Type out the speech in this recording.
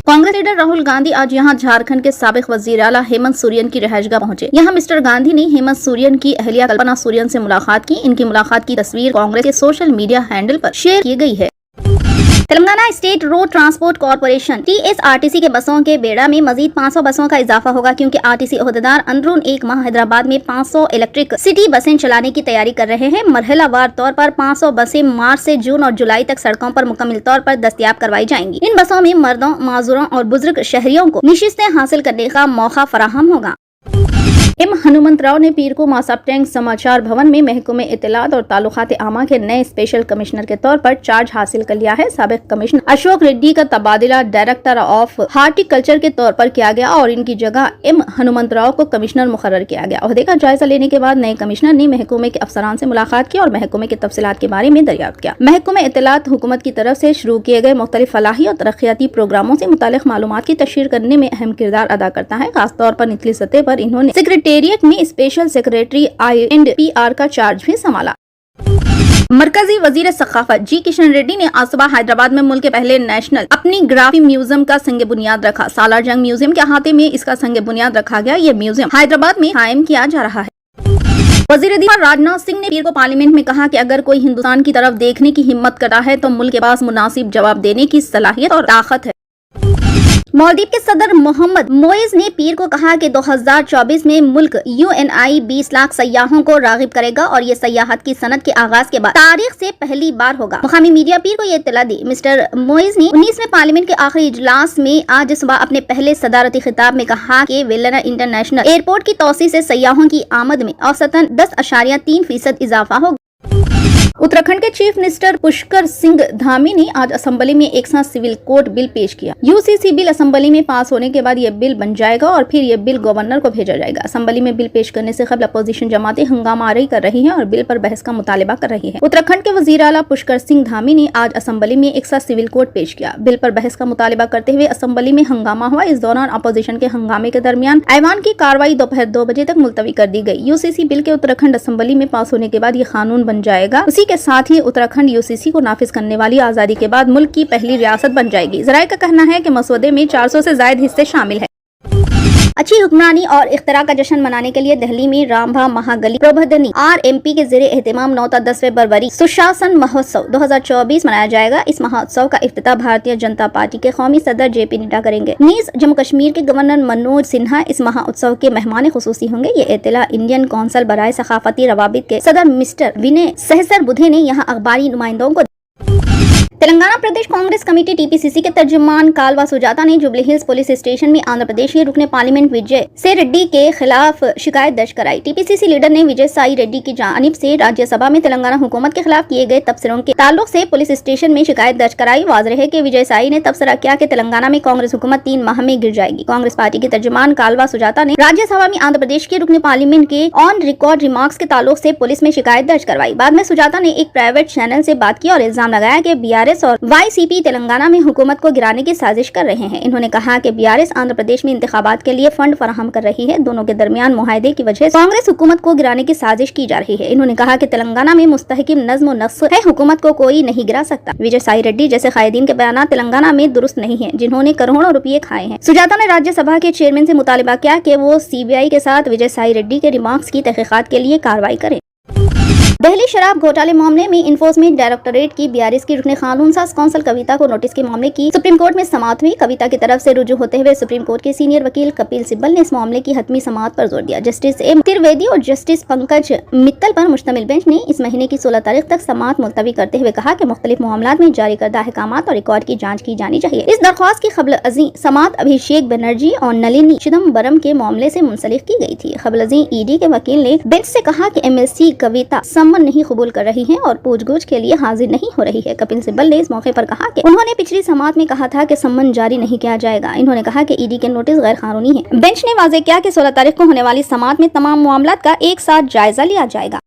Congress leader Rahul Gandhi आज यहां झारखंड के साबिक वजीर आला हेमंत सोरेन की रिहाइशगाह पहुंचे। यहां मिस्टर गांधी ने हेमंत सोरेन की अहलिया कल्पना सोरेन से मुलाकात की। इनकी मुलाकात की तस्वीर कांग्रेस के सोशल मीडिया हैंडल पर शेयर की गई है। Telangana state road transport corporation TSRTC के बसों के बेड़ा में मजीद 500 बसों का इजाफा होगा, क्योंकि RTC ओहदेदार अंदरून एक माह हैदराबाद में 500 इलेक्ट्रिक सिटी बसें चलाने की तैयारी कर रहे हैं। मरहलावार तौर पर 500 बसें मार्च से जून और जुलाई तक सड़कों पर मुकम्मल तौर पर दस्तयाब करवाई जाएंगी। इन बसों में मर्दों, माजूरों और बुजुर्ग शहरियों को नशिस्तें हासिल करने का मौका फराहम होगा। एम हनुमंतराव ने पीर को मासाबटेंग समाचार भवन में महकमे इत्तलात और ताल्लुकात आमा के नए स्पेशल कमिश्नर के तौर पर चार्ज हासिल कर लिया है। साबिक कमिश्नर अशोक रेड्डी का तबादला डायरेक्टर ऑफ हार्टिकल्चर के तौर पर किया गया और इनकी जगह एम हनुमंतराव को कमिश्नर मुकर्रर किया गया। ओहदे का जायजा लेने के बाद नए कमिश्नर ने महकमे के अफसरान से मुलाकात की और महकमे के तफसीलात के बारे में दरियाफ्त किया। महकमे इत्तलात हुकूमत की तरफ से शुरू किए गए मुख्तलिफ फलाही और तरक्याती प्रोग्रामों से मुतालिक मालूमात की तशहीर करने में अहम किरदार अदा करता है। खासतौर पर निचली सतह पर इन्होंने सेक्रेटेरिएट में स्पेशल सेक्रेटरी I&PR का चार्ज भी संभाला। मरकजी वजीर सखाफत जी किशन रेड्डी ने आज सुबह हैदराबाद में मुल्क के पहले नेशनल अपनी ग्राफी म्यूजियम का संग बुनियाद रखा। सालार जंग म्यूजियम के अहाते में इसका संग बुनियाद रखा गया। ये म्यूजियम हैदराबाद में कायम किया जा रहा है। वजीर दिफा राजनाथ सिंह ने पीर को पार्लियामेंट में कहा कि अगर कोई हिंदुस्तान की तरफ देखने की हिम्मत करता है तो मुल्क के पास मुनासिब जवाब देने की सलाहियत और ताकत है। मालदीव के सदर मोहम्मद मोइज ने पीर को कहा कि 2024 में मुल्क UNI 20 लाख सयाहों को रागिब करेगा और ये सयाहत की सनत के आगाज के बाद तारीख से पहली बार होगा। मुकामी मीडिया पीर को ये इत्तला दी। मिस्टर मोइज ने 19वें पार्लियामेंट के आखिरी इजलास में आज सुबह अपने पहले सदारती खिताब में कहा कि वेलना इंटरनेशनल एयरपोर्ट की तौसी से सयाहों की आमद में औसतन 10.3% इजाफा होगा। उत्तराखंड के चीफ मिनिस्टर पुष्कर सिंह धामी ने आज असेंबली में एक साथ सिविल कोड बिल पेश किया। UCC बिल असेंबली में पास होने के बाद यह बिल बन जाएगा और फिर यह बिल गवर्नर को भेजा जाएगा। असेंबली में बिल पेश करने से कबल अपोजिशन जमातें हंगामा आरई कर रही हैं और बिल पर बहस का मुतालिबा कर रही है। उत्तराखंड के वजीर आला पुष्कर सिंह धामी ने आज असेंबली में एक साथ सिविल कोड पेश किया। बिल पर बहस का मुतालिबा करते हुए असेंबली में हंगामा हुआ। इस दौरान अपोजिशन के हंगामे के दरमियान ऐवान की कार्रवाई दोपहर 2 बजे तक मुलतवी कर दी गई। UCC बिल के उत्तराखंड असेंबली में पास होने के बाद ये कानून बन जाएगा। उसी के साथ ही उत्तराखंड UCC को नाफिज करने वाली आजादी के बाद मुल्क की पहली रियासत बन जाएगी। जराये का कहना है कि मसौदे में 400 से ज्यादा हिस्से शामिल हैं। अच्छी हुक्मरानी और इख्तरा का जश्न मनाने के लिए दिल्ली में रामभा महागली प्रबंधनी RMP के जरिए एहतमाम 9 ता 10वें बरवरी सुशासन महोत्सव 2024 मनाया जाएगा। इस महोत्सव का इफ्तिताह भारतीय जनता पार्टी के कौमी सदर JP नड्डा करेंगे। नीज जम्मू कश्मीर के गवर्नर मनोज सिन्हा इस महोत्सव के मेहमान खुसूसी होंगे। ये इत्तला इंडियन कौंसल बराए सखाफती रवाबित के सदर मिस्टर विनय सहसर बुधे ने यहाँ अखबारी नुमाइंदों को। तेलंगाना प्रदेश कांग्रेस कमेटी TPCC के तर्जुमान कालवा सुजाता ने जुबली हिल्स पुलिस स्टेशन में आंध्र प्रदेश के रुकने पार्लियामेंट विजय से रेड्डी के खिलाफ शिकायत दर्ज कराई। TPCC लीडर ने विजय साई रेड्डी की जानिब से राज्यसभा में तेलंगाना हुकूमत के खिलाफ किए गए तबसरों के ताल्लुक से पुलिस स्टेशन में शिकायत दर्ज कराई। वाज़ेह है कि विजय साई ने तबसरा किया कि तेलंगाना में कांग्रेस हुकूमत 3 माह में गिर जाएगी। कांग्रेस पार्टी के तर्जुमान कालवा सुजाता ने राज्यसभा में आंध्र प्रदेश के रुकने पार्लियामेंट के ऑन रिकॉर्ड रिमार्क्स के ताल्लुक से पुलिस में शिकायत दर्ज करवाई। बाद में सुजाता ने एक प्राइवेट चैनल से बात की और इल्जाम लगाया कि BRS और YCP तेलंगाना में हुकूमत को गिराने की साजिश कर रहे हैं। इन्होंने कहा कि BRS आंध्र प्रदेश में इंतखाबात के लिए फंड फराहम कर रही है। दोनों के दरमियान मुआहदे की वजह से कांग्रेस हुकूमत को गिराने की साजिश की जा रही है। इन्होंने कहा कि तेलंगाना में मुस्तहकिम नज्म व नस्क है, हुकूमत को कोई नहीं गिरा सकता। विजय साई रेड्डी जैसे कायदीन के बयान तेलंगाना में दुरुस्त नहीं है, जिन्होंने करोड़ों रुपये खाए हैं। सुजाता ने राज्यसभा के चेयरमैन से मुतालिबा किया कि वो CBI के साथ विजय साई रेड्डी के रिमार्क्स की तहकीकात के लिए कार्रवाई करें। दिल्ली शराब घोटाले मामले में इन्फोर्समेंट डायरेक्टोरेट की BRS की रुकने कानून साज कौंसल कविता को नोटिस के मामले की सुप्रीम कोर्ट में समाअत हुई। कविता की तरफ से रुजू होते हुए सुप्रीम कोर्ट के सीनियर वकील कपिल सिब्बल ने इस मामले की हतमी समाअत पर जोर दिया। जस्टिस M त्रिवेदी और जस्टिस पंकज मित्तल पर मुश्तमिल बेंच ने इस महीने की 16 तारीख तक समाअत मुलतवी करते हुए कहा कि मुख्तलिफ मामलात में जारी करदा अहकामात और रिकॉर्ड की जाँच की जानी चाहिए। इस दरख्वास्त की खबल अजी समाअत अभिषेक बनर्जी और नलिनी चिदम्बरम के मामले से मुंसलिक की गई थी। खबल अजी ED के वकील ने बेंच से कहा कि MLC कविता सम्मन नहीं कबूल कर रही हैं और पूछगछ के लिए हाजिर नहीं हो रही है। कपिल सिब्बल ने इस मौके पर कहा कि उन्होंने पिछली समाअत में कहा था कि सम्मन जारी नहीं किया जाएगा। इन्होंने कहा कि ED के नोटिस गैर कानूनी है। बेंच ने वाज़ेह किया कि 16 तारीख को होने वाली समाअत में तमाम मामलात का एक साथ जायजा लिया जाएगा।